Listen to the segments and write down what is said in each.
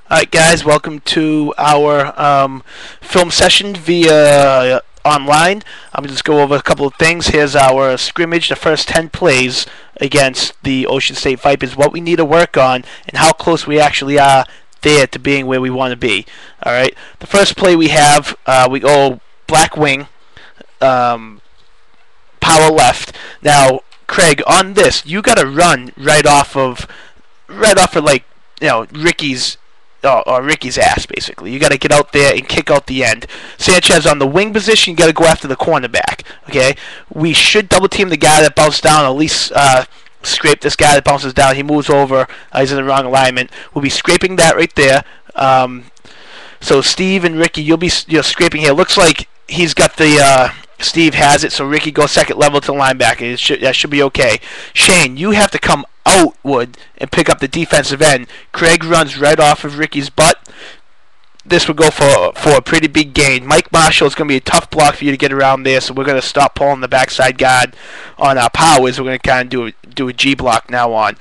Alright guys, welcome to our film session via online. I'm going to just go over a couple of things. Here's our scrimmage, the first 10 plays against the Ocean State Vipers, what we need to work on, and how close we actually are there to being where we want to be. Alright, the first play we have, we go black wing, power left. Now, Craig, on this, you got to run right off of like, Ricky's ass, basically. You got to get out there and kick out the end. Sanchez on the wing position, you got to go after the cornerback. Okay, we should double team the guy that bounced down, at least scrape this guy that bounces down. He moves over. He's in the wrong alignment. We'll be scraping that right there. So Steve and Ricky, you'll be scraping here. Looks like he's got the. Steve has it, so Ricky goes second level to linebacker. That should be okay. Shane, you have to come outward and pick up the defensive end. Craig runs right off of Ricky's butt. This will go for a pretty big gain. Mike Marshall is going to be a tough block for you to get around there, so we're going to stop pulling the backside guard on our powers. We're going to kind of do a G block now on.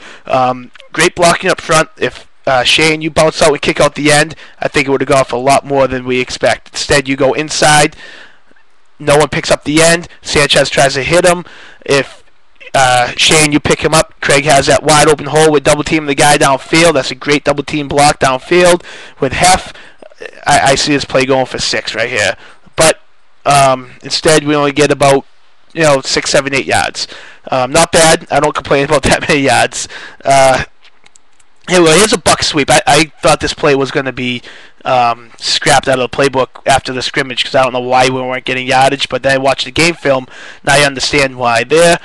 Great blocking up front. If Shane, you bounce out and kick out the end, I think it would have gone for a lot more than we expect. Instead, you go inside. No one picks up the end. Sanchez tries to hit him. If Shane, you pick him up, Craig has that wide open hole with double team the guy downfield. That's a great double team block downfield. With Heff, I see this play going for 6 right here. But instead, we only get about 6, 7, 8 yards. Not bad. I don't complain about that many yards. Here's a buck sweep. I thought this play was going to be scrapped out of the playbook after the scrimmage because I don't know why we weren't getting yardage, but then I watched the game film, and I understand why. There,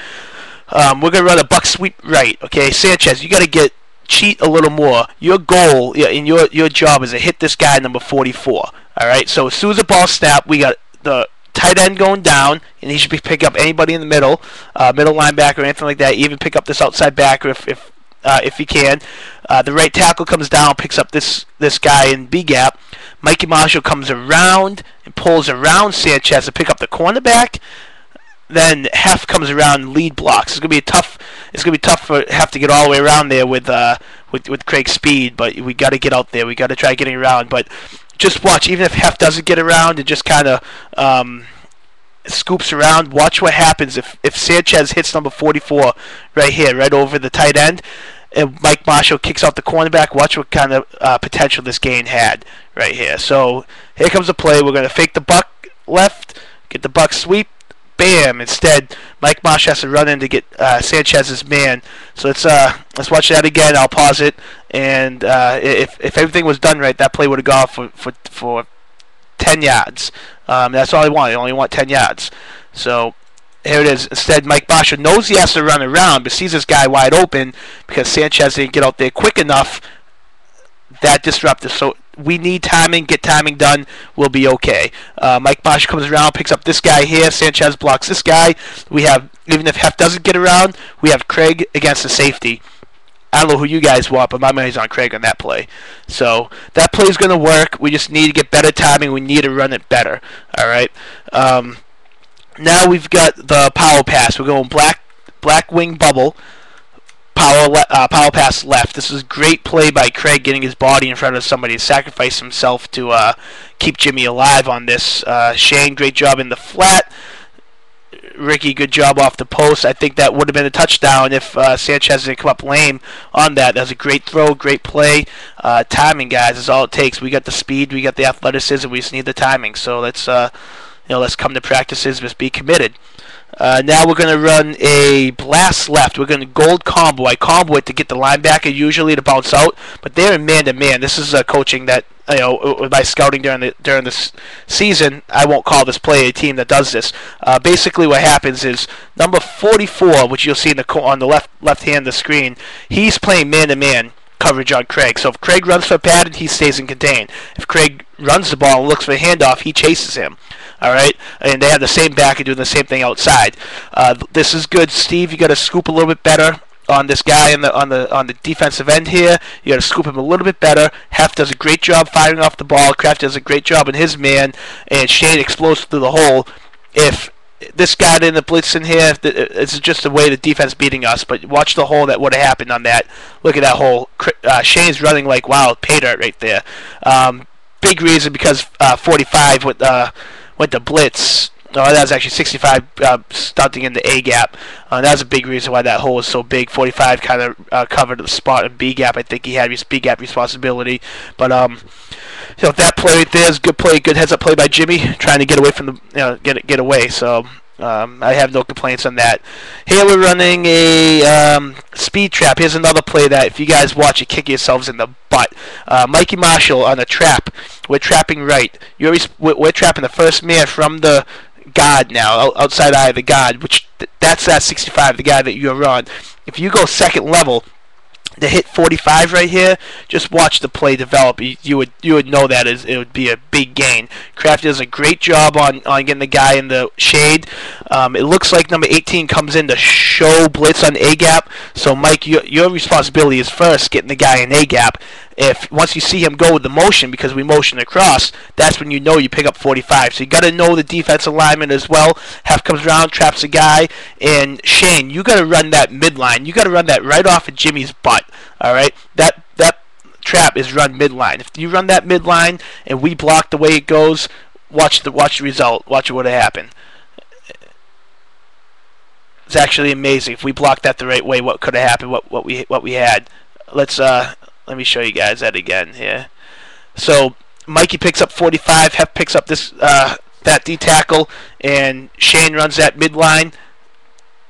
we're going to run a buck sweep right. Okay, Sanchez, you got to cheat a little more. Your goal and your job is to hit this guy number 44. All right, so as soon as the ball snapped, we got the tight end going down, and he should pick up anybody in the middle linebacker or anything like that. Even pick up this outside backer if he can. The right tackle comes down, picks up this guy in B gap. Mikey Marshall comes around and pulls around Sanchez to pick up the cornerback. Then Heff comes around and lead blocks. It's gonna be tough for Heff to get all the way around there with Craig's speed, but we got to get out there. We got to try getting around. But just watch, even if Heff doesn't get around and just kind of scoops around, watch what happens if Sanchez hits number 44 right here, right over the tight end, and Mike Marshall kicks out the cornerback. Watch what kind of potential this gain had right here. So here comes the play. We're going to fake the buck left, get the buck sweep, bam. Instead, Mike Marshall has to run in to get Sanchez's man. So let's watch that again. I'll pause it, and if everything was done right, that play would have gone for 10 yards. That's all I want. I only want 10 yards. So here it is. Instead, Mike Marshall knows he has to run around, but sees this guy wide open because Sanchez didn't get out there quick enough. That disrupted. So we need timing. Get timing done. We'll be okay. Mike Marshall comes around, picks up this guy here. Sanchez blocks this guy. We have, even if Heff doesn't get around, we have Craig against the safety. I don't know who you guys want, but my money's on Craig on that play. So that play is going to work. We just need to get better timing. We need to run it better. All right. Now we've got the power pass. We're going black wing bubble. Power pass left. This is a great play by Craig, getting his body in front of somebody to sacrifice himself to keep Jimmy alive on this. Shane, great job in the flat. Ricky, good job off the post. I think that would have been a touchdown if Sanchez didn't come up lame on that. That was a great throw, great play. Timing, guys, is all it takes. We got the speed, we got the athleticism, we just need the timing. So let's come to practices, just be committed. Now we're going to run a blast left. We're going to gold combo. I combo it to get the linebacker usually to bounce out, but they're in man-to-man. This is coaching that, with my scouting during this season, I won't call this play a team that does this. Basically what happens is number 44, which you'll see on the left hand of the screen, he's playing man-to-man coverage on Craig. So if Craig runs for a pattern, he stays in contain. If Craig runs the ball and looks for a handoff, he chases him. All right, and they have the same back and doing the same thing outside. This is good, Steve. You got to scoop a little bit better on this guy on the defensive end here. You got to scoop him a little bit better. Heff does a great job firing off the ball. Kraft does a great job in his man, and Shane explodes through the hole. If this got in the blitz in here. It's just the way the defense beating us. But watch the hole that would have happened on that. Look at that hole. Shane's running like wow, pay dirt right there. Big reason because 45 went to blitz. No, that was actually 65 stunting in the A gap. That was a big reason why that hole was so big. 45 kind of covered the spot in B gap. I think he had his B gap responsibility. But that play right there is a good play, good heads up play by Jimmy, trying to get away from the get away. So I have no complaints on that. Here we're running a speed trap. Here's another play that if you guys watch it, kick yourselves in the butt. Mikey Marshall on a trap. We're trapping right. We're trapping the first man from the guard now, outside eye of the guard, which that's that 65, the guy that you're on. If you go second level to hit 45 right here, just watch the play develop. You would know that it would be a big gain. Crafty does a great job on getting the guy in the shade. It looks like number 18 comes in to show blitz on A gap. So Mike, your responsibility is first getting the guy in A gap. Once you see him go with the motion, because we motion across, that's when you know you pick up 45. So you got to know the defensive lineman as well. Heff comes around, traps a guy, and Shane, you got to run that midline. You got to run that right off of Jimmy's butt. All right, that trap is run midline. If you run that midline and we block the way it goes, watch the result. Watch what would happen. It's actually amazing. If we blocked that the right way, what could have happened? What we had. Let me show you guys that again here. So Mikey picks up 45. Heff picks up this that D tackle, and Shane runs that midline.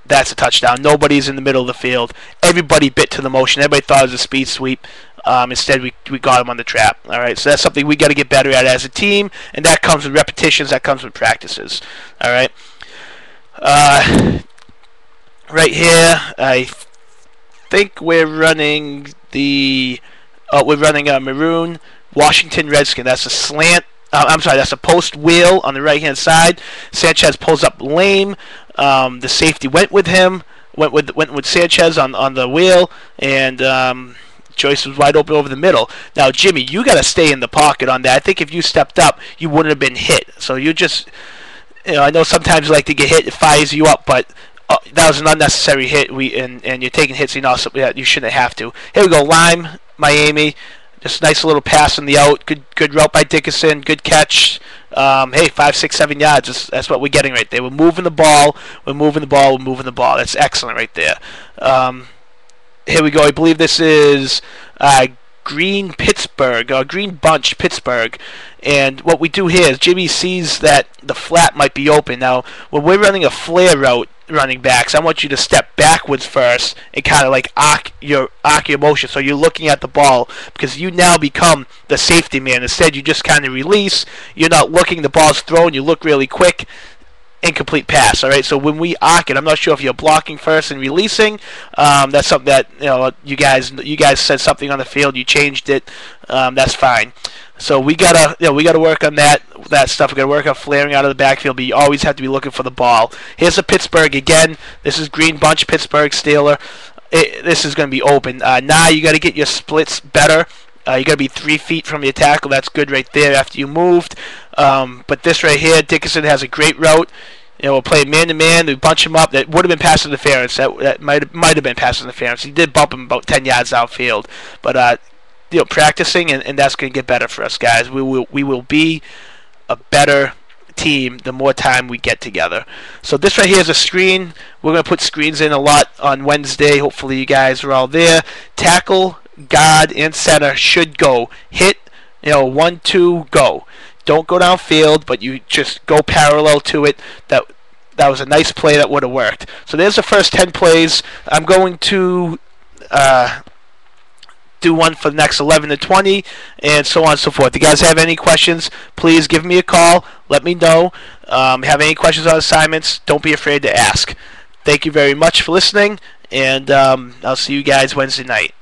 That's a touchdown. Nobody's in the middle of the field. Everybody bit to the motion. Everybody thought it was a speed sweep. Instead, we got him on the trap. All right, so that's something we got to get better at as a team, and that comes with repetitions. That comes with practices. All right. Right here, I think we're running a maroon Washington Redskin. That's a slant. I'm sorry, that's a post wheel on the right-hand side. Sanchez pulls up lame. The safety went with him. Went with Sanchez on the wheel, and Joyce was wide open over the middle. Now, Jimmy, you got to stay in the pocket on that. I think if you stepped up, you wouldn't have been hit. So you just, I know sometimes you like to get hit, it fires you up, but that was an unnecessary hit. And you're taking hits, you shouldn't have to. Here we go, Lime, Miami. Just a nice little pass on the out. Good route by Dickinson. Good catch. Hey, 5, 6, 7 yards. That's what we're getting right there. We're moving the ball. That's excellent right there. Here we go. I believe this is Green Bunch Pittsburgh. And what we do here is Jimmy sees that the flat might be open. Now, when we're running a flare route, running backs, I want you to step backwards first and kind of like arc your motion, so you're looking at the ball, because you now become the safety man. Instead, you just kind of release. You're not looking. The ball's thrown. You look really quick. Incomplete pass. All right. So when we arc it, I'm not sure if you're blocking first and releasing. That's something that you guys said something on the field. You changed it. That's fine. So we gotta work on that stuff. We gotta work on flaring out of the backfield, but you always have to be looking for the ball. Here's a Pittsburgh again. This is Green Bunch Pittsburgh Steeler. This is going to be open. Now you got to get your splits better. You got to be 3 feet from your tackle. That's good right there after you moved. But this right here, Dickinson has a great route. We'll play man-to-man. We bunch him up. That would have been pass interference. That might have been pass interference. He did bump him about 10 yards outfield. But practicing, and that's going to get better for us, guys. We will be a better team the more time we get together. So this right here is a screen. We're going to put screens in a lot on Wednesday. Hopefully you guys are all there. Tackle, guard, and center should go. Hit, 1, 2, go. Don't go downfield, but you just go parallel to it. That was a nice play that would have worked. So there's the first 10 plays. I'm going to do one for the next 11 to 20, and so on and so forth. If you guys have any questions, please give me a call. Let me know. Have any questions on assignments, don't be afraid to ask. Thank you very much for listening, and I'll see you guys Wednesday night.